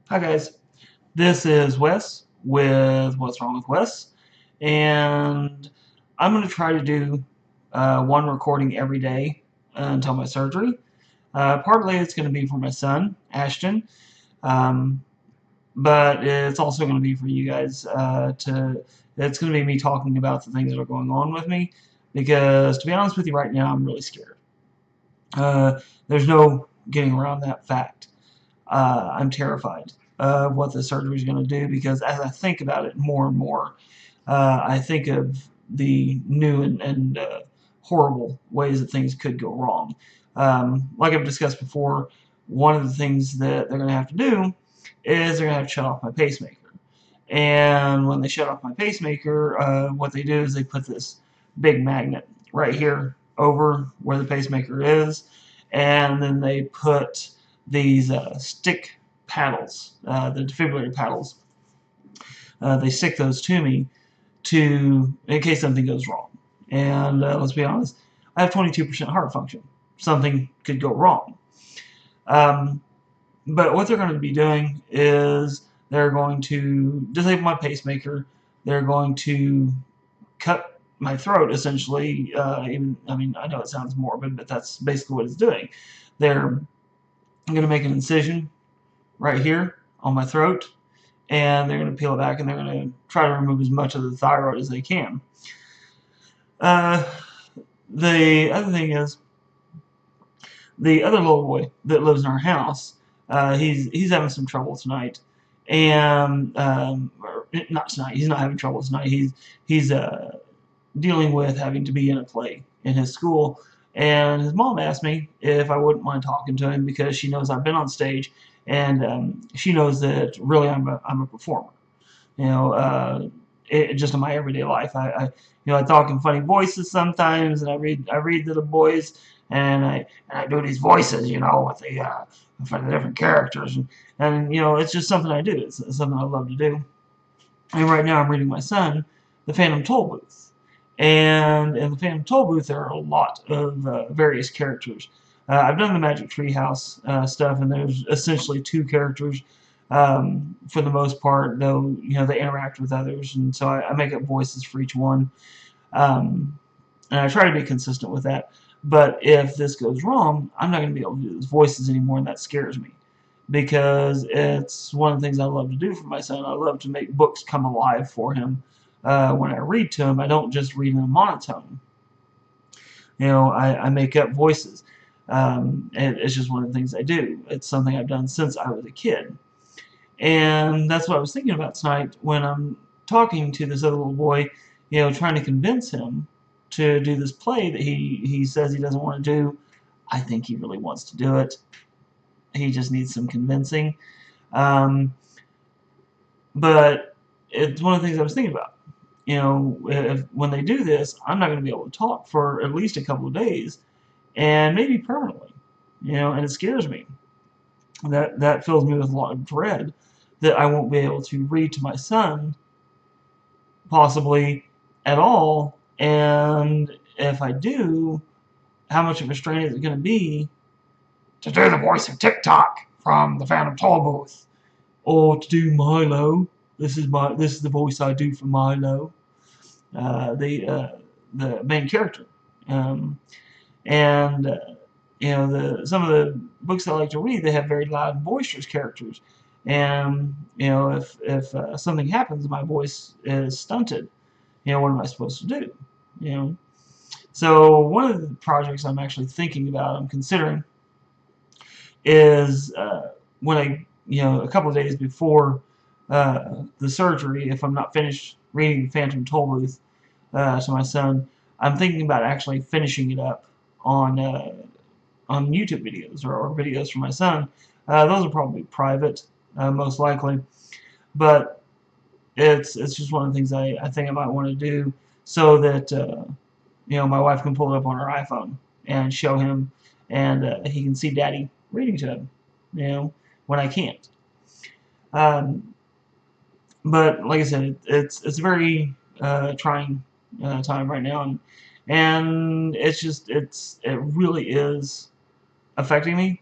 Hi guys, this is Wes with What's Wrong with Wes, and I'm going to try to do one recording every day until my surgery. Partly it's going to be for my son, Ashton, um, but it's also going to be for you guys. It's going to be me talking about the things that are going on with me, because to be honest with you right now, I'm really scared. There's no getting around that fact. I'm terrified of what the surgery is going to do, because as I think about it more and more, I think of the new and horrible ways that things could go wrong. Like I've discussed before, one of the things that they're going to have to do is they're going to have to shut off my pacemaker. And when they shut off my pacemaker, what they do is they put this big magnet right here over where the pacemaker is, and then they put these stick paddles, the defibrillator paddles. They stick those to me in case something goes wrong. And let's be honest, I have 22% heart function. Something could go wrong. Um, but what they're going to be doing is they're going to disable my pacemaker. They're going to cut my throat, essentially. I mean, I know it sounds morbid, but that's basically what it's doing. They're going to make an incision right here on my throat, and they're going to peel it back, and they're going to try to remove as much of the thyroid as they can. Uh, the other thing is, the other little boy that lives in our house, he's having some trouble tonight, and not tonight. He's not having trouble tonight. He's dealing with having to be in a play in his school, and his mom asked me if I wouldn't mind talking to him, because she knows I've been on stage, and she knows that really I'm a performer. You know, just in my everyday life, I talk in funny voices sometimes, and I read to the boys, and I do these voices, with the for the different characters, and it's just something I do. It's something I love to do. And right now I'm reading my son The Phantom Tollbooth. And in The Phantom Tollbooth there are a lot of various characters. I've done the Magic Treehouse stuff, and there's essentially two characters for the most part, though they interact with others, and so I make up voices for each one. And I try to be consistent with that. But if this goes wrong, I'm not going to be able to do those voices anymore, and that scares me, because it's one of the things I love to do for my son. I love to make books come alive for him. When I read to him, I don't just read in a monotone. I make up voices. And it's just one of the things I do. It's something I've done since I was a kid. And that's what I was thinking about tonight when I'm talking to this other little boy, trying to convince him to do this play that he says he doesn't want to do. I think he really wants to do it. He just needs some convincing. Um, but it's one of the things I was thinking about. When they do this, I'm not going to be able to talk for at least a couple of days, and maybe permanently. And it scares me. That fills me with a lot of dread that I won't be able to read to my son, possibly at all. And if I do, how much of a strain is it going to be to do the voice of TikTok from the Phantom Tollbooth, or to do Milo? This is the voice I do for Milo, the main character. Um, and some of the books I like to read, they have very loud and boisterous characters, and if something happens, my voice is stunted. What am I supposed to do? You know, so one of the projects I'm actually thinking about, I'm considering, is when a couple of days before the surgery, if I'm not finished reading the Phantom Tollbooth to my son, I'm thinking about actually finishing it up on uh, on YouTube videos, or videos for my son. Those are probably private, most likely, but it's just one of the things I think I might want to do, so that my wife can pull it up on her iPhone and show him, and he can see Daddy reading to him, you know, when I can't. Um, but like I said, it's a very trying time right now, and it really is affecting me.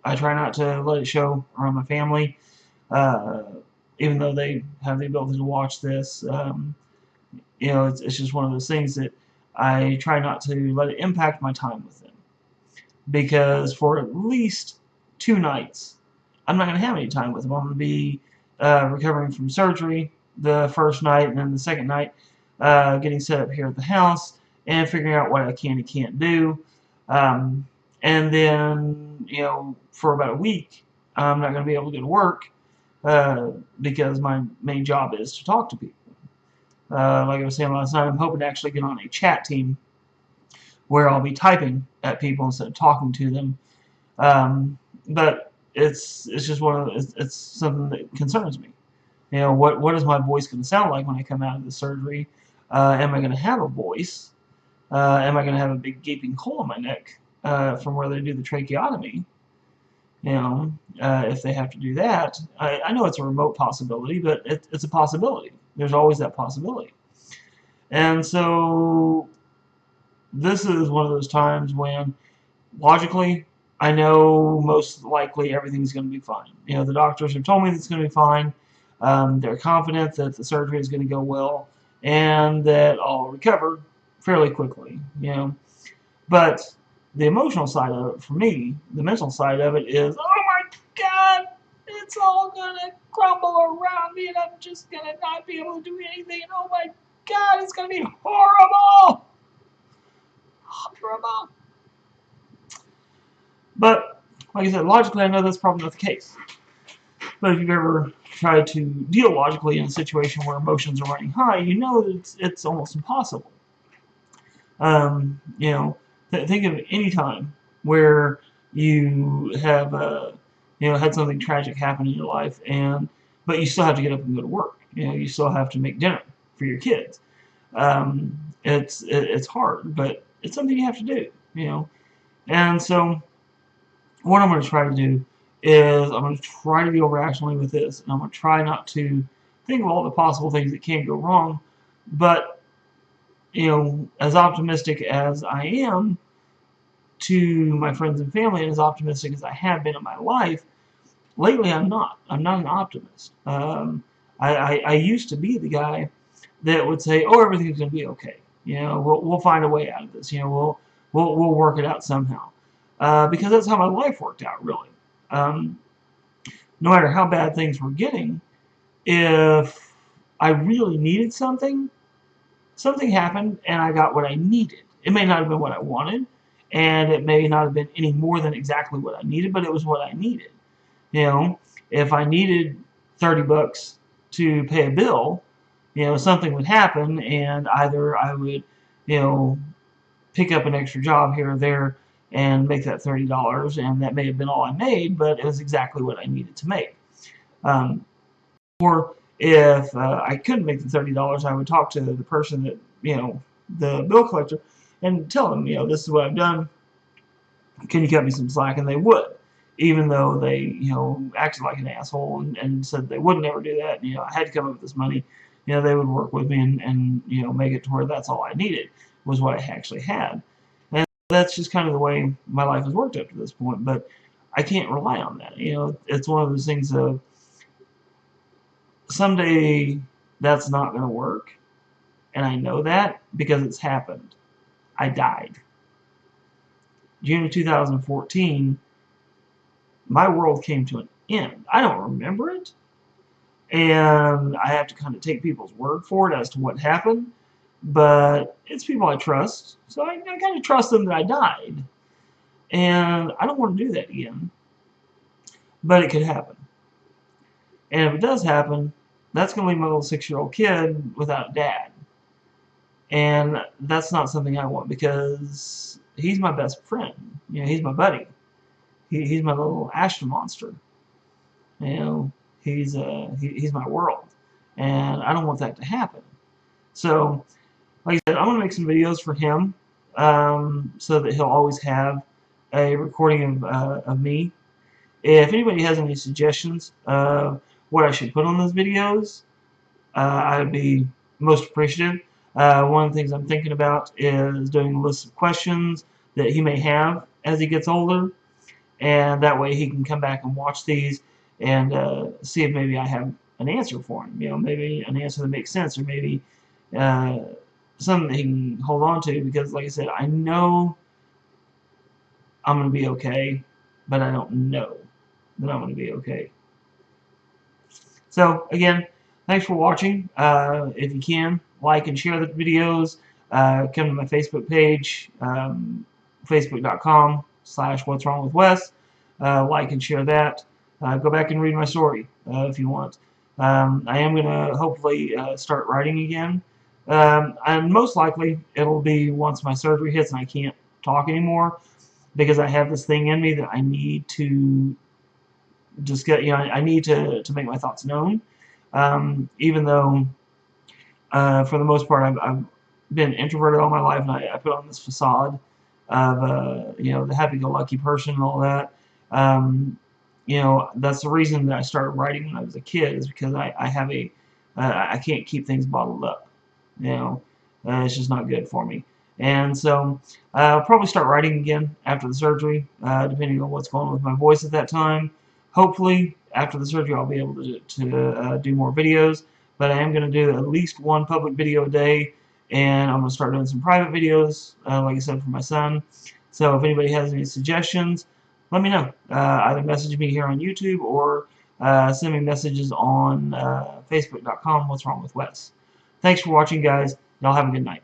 I try not to let it show around my family, uh, even though they have the ability to watch this. You know, it's just one of those things that I try not to let it impact my time with them, because for at least 2 nights, I'm not going to have any time with them. I'm going to be recovering from surgery the first night, and then the second night, getting set up here at the house and figuring out what I can and can't do. Um, and then, you know, for about a week, I'm not going to be able to go to work uh, because my main job is to talk to people. Like I was saying last night, I'm hoping to actually get on a chat team where I'll be typing at people instead of talking to them. But it's just it's something that concerns me. You know, what is my voice going to sound like when I come out of the surgery? Am I going to have a voice? Am I going to have a big gaping hole in my neck from where they do the tracheotomy? You know, if they have to do that, I know it's a remote possibility, but it's a possibility. There's always that possibility. And so this is one of those times when logically I know most likely everything's going to be fine. You know, the doctors have told me that it's going to be fine. They're confident that the surgery is going to go well and that I'll recover fairly quickly. You know, but the emotional side of it for me, the mental side of it is, oh my God, it's all gonna crumble around me, and I'm just gonna not be able to do anything. And oh my God, it's gonna be horrible, horrible. But like I said, logically, I know that's probably not the case. But if you've ever tried to deal logically in a situation where emotions are running high, you know that it's almost impossible. You know, think of any time where you have, you know, had something tragic happen in your life, and but you still have to get up and go to work. You know, you still have to make dinner for your kids. It's hard, but it's something you have to do. You know, and so what I'm going to try to do is I'm going to try to deal rationally with this, and I'm going to try not to think of all the possible things that can go wrong, but you know, as optimistic as I am to my friends and family, and as optimistic as I have been in my life, lately I'm not. I'm not an optimist. I used to be the guy that would say, "Oh, everything's going to be okay. You know, we'll find a way out of this. You know, we'll work it out somehow." Because that's how my life worked out, really. Um, no matter how bad things were getting, if I really needed something, something happened and I got what I needed. It may not have been what I wanted, and it may not have been any more than exactly what I needed, but it was what I needed. You know, if I needed 30 bucks to pay a bill, you know, something would happen, and either I would, you know, pick up an extra job here or there and make that $30, and that may have been all I made, but it was exactly what I needed to make. Um, or if I couldn't make the $30, I would talk to the person that, you know, the bill collector, and tell them, you know, this is what I've done. Can you cut me some slack? And they would, even though they, you know, acted like an asshole and said they would never do that. And, you know, I had to come up with this money. You know, they would work with me and you know, make it to where that's all I needed was what I actually had. And that's just kind of the way my life has worked up to this point. But I can't rely on that. You know, it's one of those things of someday that's not going to work. And I know that because it's happened. I died. June of 2014, my world came to an end. I don't remember it. And I have to kind of take people's word for it as to what happened. But it's people I trust. So I kind of trust them that I died. And I don't want to do that again. But it could happen. And if it does happen, that's going to leave my little 6-year-old kid without a dad. And that's not something I want because he's my best friend. You know, he's my buddy. He's my little Ashton monster. You know, he's my world, and I don't want that to happen. So, like I said, I'm gonna make some videos for him, so that he'll always have a recording of me. If anybody has any suggestions of what I should put on those videos, I would be most appreciative. One of the things I'm thinking about is doing a list of questions that he may have as he gets older, and that way he can come back and watch these and see if maybe I have an answer for him. Maybe an answer that makes sense, or maybe uh, something that he can hold on to. Because, like I said, I know I'm going to be okay, but I don't know that I'm going to be okay. So, again, thanks for watching. If you can, like and share the videos. Come to my Facebook page, facebook.com/What's Wrong with Wes. Like and share that. Go back and read my story if you want. I am going to hopefully start writing again. And most likely it'll be once my surgery hits and I can't talk anymore, because I have this thing in me that I need to just get, I need to make my thoughts known. Even though, for the most part, I've been introverted all my life, and I put on this facade of, the happy-go-lucky person and all that. That's the reason that I started writing when I was a kid, is because I have I can't keep things bottled up. It's just not good for me. And so I'll probably start writing again after the surgery, depending on what's going on with my voice at that time. Hopefully, after the surgery, I'll be able to do more videos. But I am going to do at least one public video a day, and I'm going to start doing some private videos, like I said, for my son. So if anybody has any suggestions, let me know. Either message me here on YouTube, or send me messages on Facebook.com, What's Wrong with Wes. Thanks for watching, guys. Y'all have a good night.